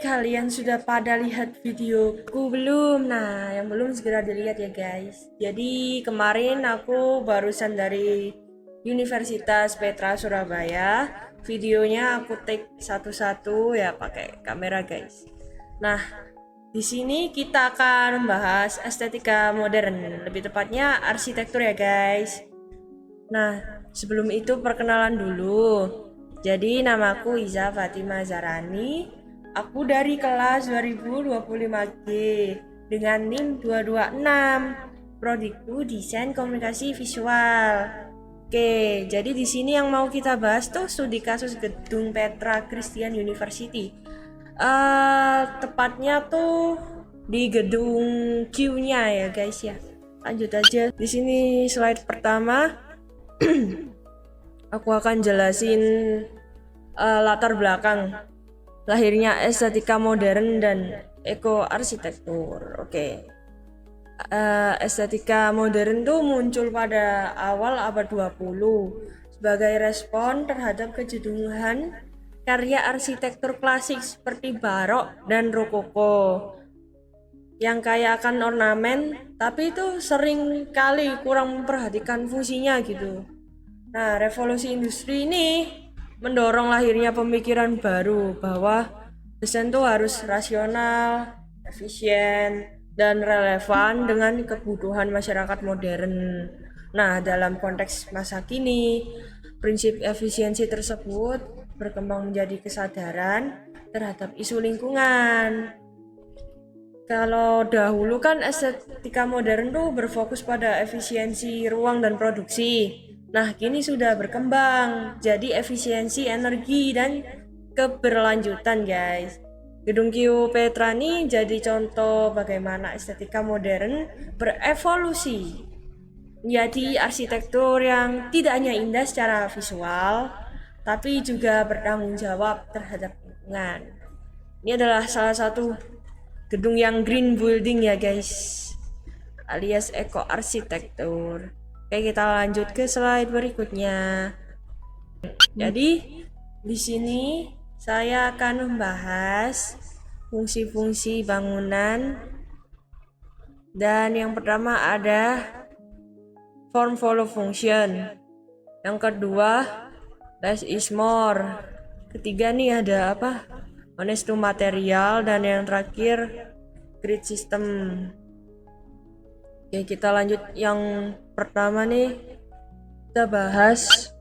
kalian sudah pada lihat videoku belum? Nah, yang belum segera dilihat ya guys. Jadi kemarin aku barusan dari Universitas Petra Surabaya. Videonya aku take satu-satu ya pakai kamera guys. Nah, di sini kita akan membahas estetika modern, lebih tepatnya arsitektur ya guys. Nah, sebelum itu perkenalan dulu. Jadi namaku Iza Fatima Zarani. Aku dari kelas 2025G dengan NIM 226. Prodiku Desain Komunikasi Visual. Oke, jadi di sini yang mau kita bahas tuh studi kasus Gedung Petra Christian University. Tepatnya tuh di gedung Q-nya ya guys ya. Lanjut aja. Di sini slide pertama aku akan jelasin latar belakang lahirnya estetika modern dan eko arsitektur. Oke. Estetika modern tuh muncul pada awal abad 20 sebagai respon terhadap kejenuhan karya arsitektur klasik seperti barok dan rokoko yang kaya akan ornamen, tapi itu sering kali kurang memperhatikan fungsinya gitu. Nah, revolusi industri ini mendorong lahirnya pemikiran baru bahwa desain itu harus rasional, efisien, dan relevan dengan kebutuhan masyarakat modern. Nah, dalam konteks masa kini, prinsip efisiensi tersebut berkembang menjadi kesadaran terhadap isu lingkungan. Kalau dahulu kan estetika modern tuh berfokus pada efisiensi ruang dan produksi. Nah, kini sudah berkembang jadi efisiensi energi dan keberlanjutan, guys. Gedung Q Petra ini jadi contoh bagaimana estetika modern berevolusi menjadi arsitektur yang tidak hanya indah secara visual, tapi juga bertanggung jawab terhadap lingkungan. Ini adalah salah satu gedung yang green building ya guys, alias eco arsitektur. Oke, kita lanjut ke slide berikutnya. Jadi di sini saya akan membahas fungsi-fungsi bangunan, dan yang pertama ada form follow function, yang kedua less is more, ketiga nih ada apa, honest to material, dan yang terakhir grid system. Oke, kita lanjut yang pertama nih, kita bahas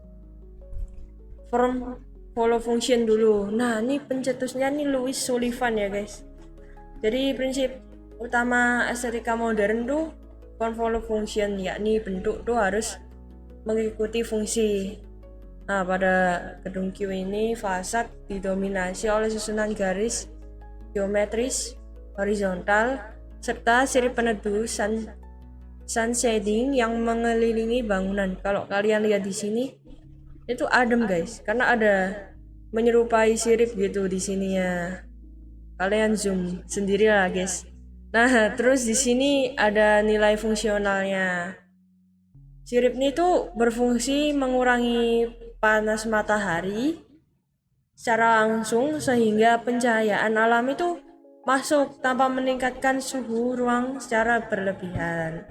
form follow function dulu. Nah, ini pencetusnya nih Louis Sullivan ya guys. Jadi prinsip utama estetika modern tuh form follow function, yakni bentuk tuh harus mengikuti fungsi. Nah, pada gedung Q ini fasad didominasi oleh susunan garis geometris horizontal serta sirip peneduh sun shading yang mengelilingi bangunan. Kalau kalian lihat di sini itu adem guys, karena ada menyerupai sirip gitu di sini ya. Kalian zoom sendiri lah guys. Nah, terus di sini ada nilai fungsionalnya. Sirip ini tuh berfungsi mengurangi panas matahari secara langsung sehingga pencahayaan alam itu masuk tanpa meningkatkan suhu ruang secara berlebihan.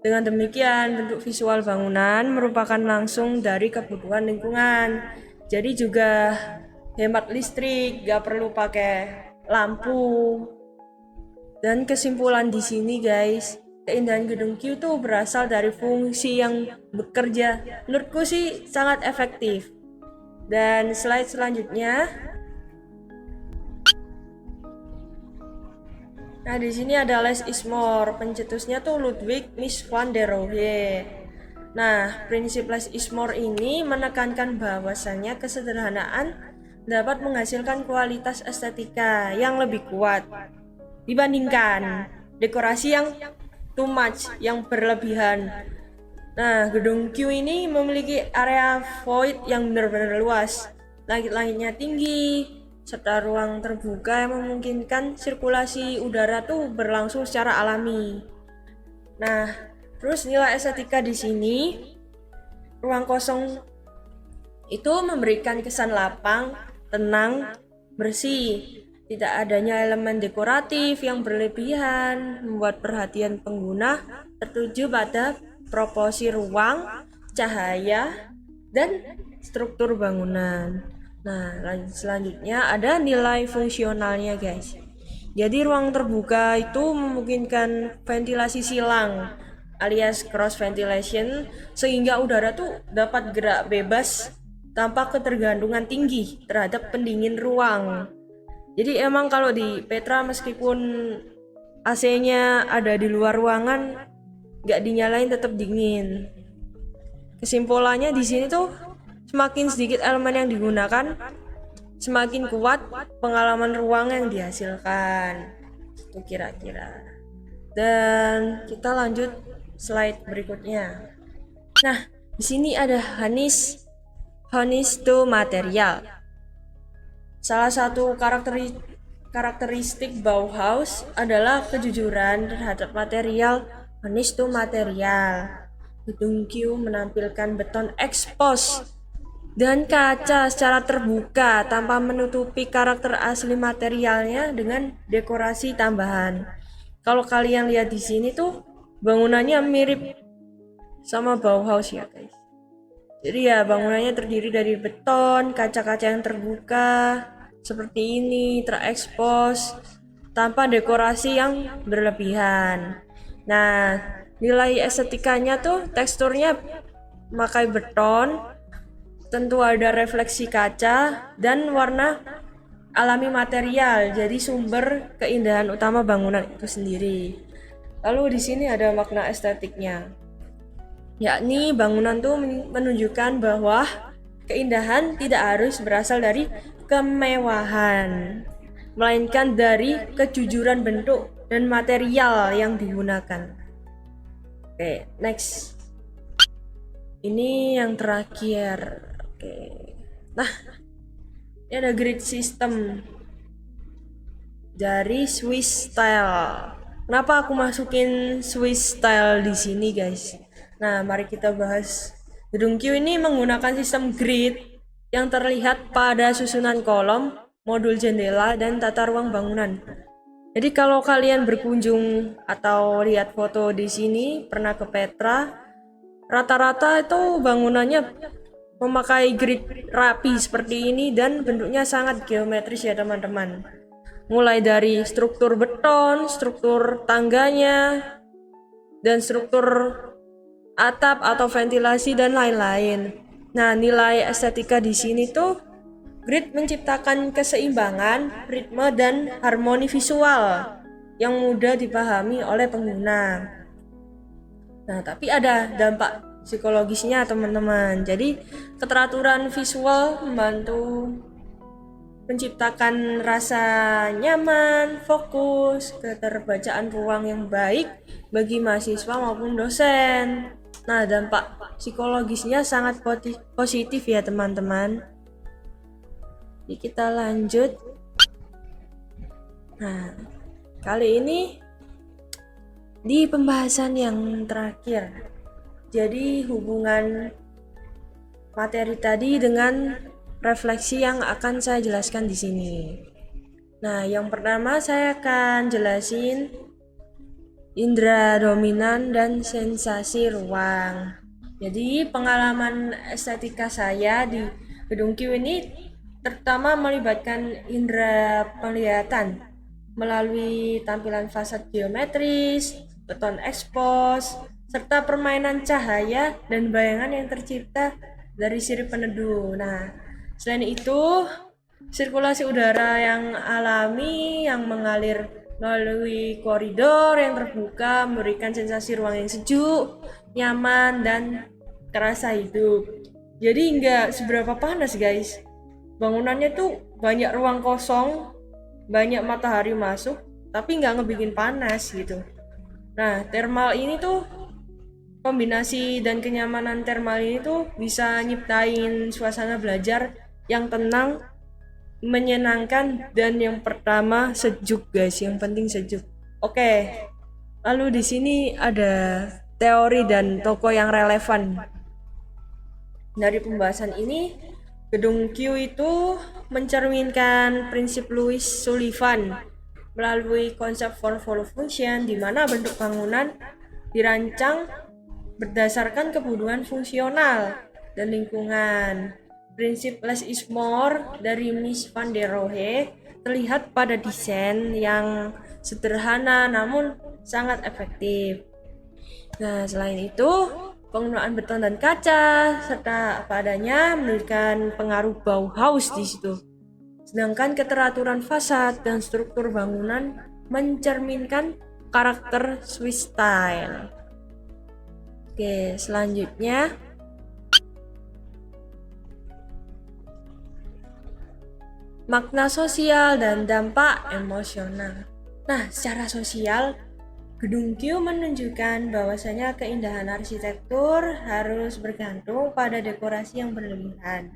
Dengan demikian, bentuk visual bangunan merupakan langsung dari kebutuhan lingkungan. Jadi juga hemat listrik, gak perlu pakai lampu. Dan kesimpulan di sini guys, keindahan gedung Q itu berasal dari fungsi yang bekerja. Menurutku sih sangat efektif. Dan slide selanjutnya. Nah, di sini ada less is more. Pencetusnya tuh Ludwig Mies van der Rohe. Nah, prinsip less is more ini menekankan bahwasannya kesederhanaan dapat menghasilkan kualitas estetika yang lebih kuat dibandingkan dekorasi yang too much, yang berlebihan. Nah, gedung Q ini memiliki area void yang benar-benar luas, langit-langitnya tinggi, serta ruang terbuka yang memungkinkan sirkulasi udara tuh berlangsung secara alami. Nah, terus nilai estetika di sini, ruang kosong itu memberikan kesan lapang, tenang, bersih. Tidak adanya elemen dekoratif yang berlebihan membuat perhatian pengguna tertuju pada proporsi ruang, cahaya, dan struktur bangunan. Nah, selanjutnya ada nilai fungsionalnya, guys. Jadi ruang terbuka itu memungkinkan ventilasi silang alias cross ventilation sehingga udara tuh dapat gerak bebas tanpa ketergantungan tinggi terhadap pendingin ruang. Jadi emang kalau di Petra meskipun AC-nya ada di luar ruangan nggak dinyalain tetap dingin. Kesimpulannya di sini tuh semakin sedikit elemen yang digunakan, semakin kuat pengalaman ruang yang dihasilkan. Itu kira-kira. Dan kita lanjut slide berikutnya. Nah, di sini ada honest to material. Salah satu karakteristik Bauhaus adalah kejujuran terhadap material, honest to material. Gedung Q menampilkan beton expose dan kaca secara terbuka tanpa menutupi karakter asli materialnya dengan dekorasi tambahan. Kalau kalian lihat di sini tuh bangunannya mirip sama Bauhaus ya, guys. Jadi ya bangunannya terdiri dari beton, kaca-kaca yang terbuka seperti ini, terekspos tanpa dekorasi yang berlebihan. Nah, nilai estetikanya tuh teksturnya memakai beton, tentu ada refleksi kaca dan warna alami material. Jadi sumber keindahan utama bangunan itu sendiri. Lalu di sini ada makna estetiknya. Yakni bangunan tuh menunjukkan bahwa keindahan tidak harus berasal dari kemewahan, melainkan dari kejujuran bentuk dan material yang digunakan. Oke, next. Ini yang terakhir. Oke. Nah, ini ada grid system dari Swiss style. Kenapa aku masukin Swiss style di sini, guys? Nah, mari kita bahas. Gedung Q ini menggunakan sistem grid yang terlihat pada susunan kolom, modul jendela, dan tata ruang bangunan. Jadi kalau kalian berkunjung atau lihat foto di sini, pernah ke Petra, rata-rata itu bangunannya memakai grid rapi seperti ini dan bentuknya sangat geometris ya teman-teman. Mulai dari struktur beton, struktur tangganya, dan struktur atap atau ventilasi dan lain-lain. Nah, nilai estetika di sini tuh grid menciptakan keseimbangan, ritme dan harmoni visual yang mudah dipahami oleh pengguna. Nah, tapi ada dampak psikologisnya teman-teman. Jadi, keteraturan visual membantu menciptakan rasa nyaman, fokus, keterbacaan ruang yang baik bagi mahasiswa maupun dosen. Nah, dampak psikologisnya sangat positif ya teman-teman. Jadi kita lanjut. Nah, kali ini di pembahasan yang terakhir. Jadi hubungan materi tadi dengan refleksi yang akan saya jelaskan di sini. Nah, yang pertama saya akan jelasin indera dominan dan sensasi ruang. Jadi pengalaman estetika saya di Gedung Q ini terutama melibatkan indera penglihatan melalui tampilan fasad geometris, beton expose, serta permainan cahaya dan bayangan yang tercipta dari sirip peneduh. Nah, selain itu, sirkulasi udara yang alami yang mengalir melalui koridor yang terbuka memberikan sensasi ruang yang sejuk, nyaman, dan terasa hidup. Jadi nggak seberapa panas, guys. Bangunannya tuh banyak ruang kosong, banyak matahari masuk, tapi nggak ngebikin panas gitu. Nah, thermal ini tuh kombinasi dan kenyamanan thermal ini tuh bisa nyiptain suasana belajar yang tenang, menyenangkan, dan yang pertama sejuk, guys. Yang penting sejuk. Oke. Lalu di sini ada teori dan tokoh yang relevan dari pembahasan ini. Gedung Q itu mencerminkan prinsip Louis Sullivan melalui konsep form-follow function, di mana bentuk bangunan dirancang berdasarkan kebutuhan fungsional dan lingkungan. Prinsip less is more dari Mies van der Rohe terlihat pada desain yang sederhana namun sangat efektif. Nah, selain itu, penggunaan beton dan kaca serta apa adanya menunjukkan pengaruh Bauhaus di situ. Sedangkan keteraturan fasad dan struktur bangunan mencerminkan karakter Swiss style. Oke, selanjutnya makna sosial dan dampak emosional. Nah, secara sosial, Gedung Q menunjukkan bahwasanya keindahan arsitektur harus bergantung pada dekorasi yang berlebihan,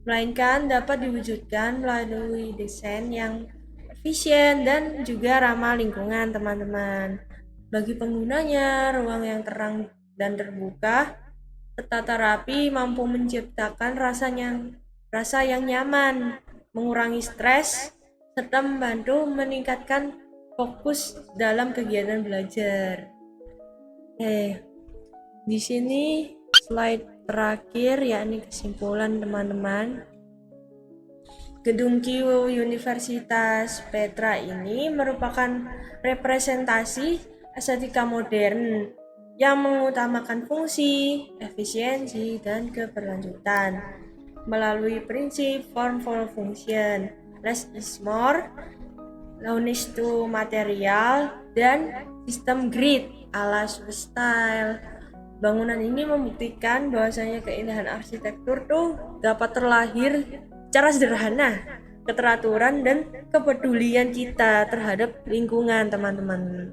melainkan dapat diwujudkan melalui desain yang efisien dan juga ramah lingkungan, teman-teman. Bagi penggunanya, ruang yang terang dan terbuka, tertata rapi mampu menciptakan rasa yang nyaman, mengurangi stres, serta membantu meningkatkan fokus dalam kegiatan belajar. Di sini slide terakhir yakni kesimpulan, teman-teman. Gedung Q Universitas Petra ini merupakan representasi estetika modern yang mengutamakan fungsi, efisiensi, dan keberlanjutan melalui prinsip form follow function, less is more, lowness to material, dan sistem grid ala Swiss style. Bangunan ini membuktikan bahwasanya keindahan arsitektur tuh dapat terlahir secara sederhana, keteraturan dan kepedulian kita terhadap lingkungan, teman-teman.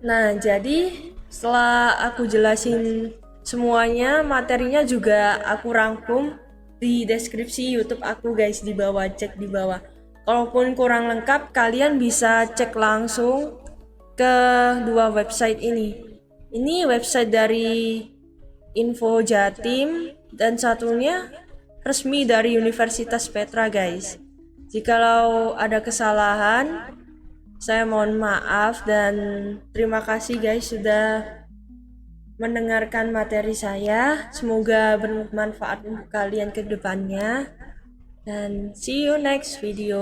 Nah, jadi setelah aku jelasin semuanya, materinya juga aku rangkum di deskripsi YouTube aku, guys, di bawah, cek di bawah. Kalaupun kurang lengkap, kalian bisa cek langsung ke dua website ini. Ini website dari Info Jatim dan satunya resmi dari Universitas Petra, guys. Jikalau ada kesalahan, saya mohon maaf dan terima kasih, guys, sudah mendengarkan materi saya. Semoga bermanfaat untuk kalian ke depannya. Dan see you next video.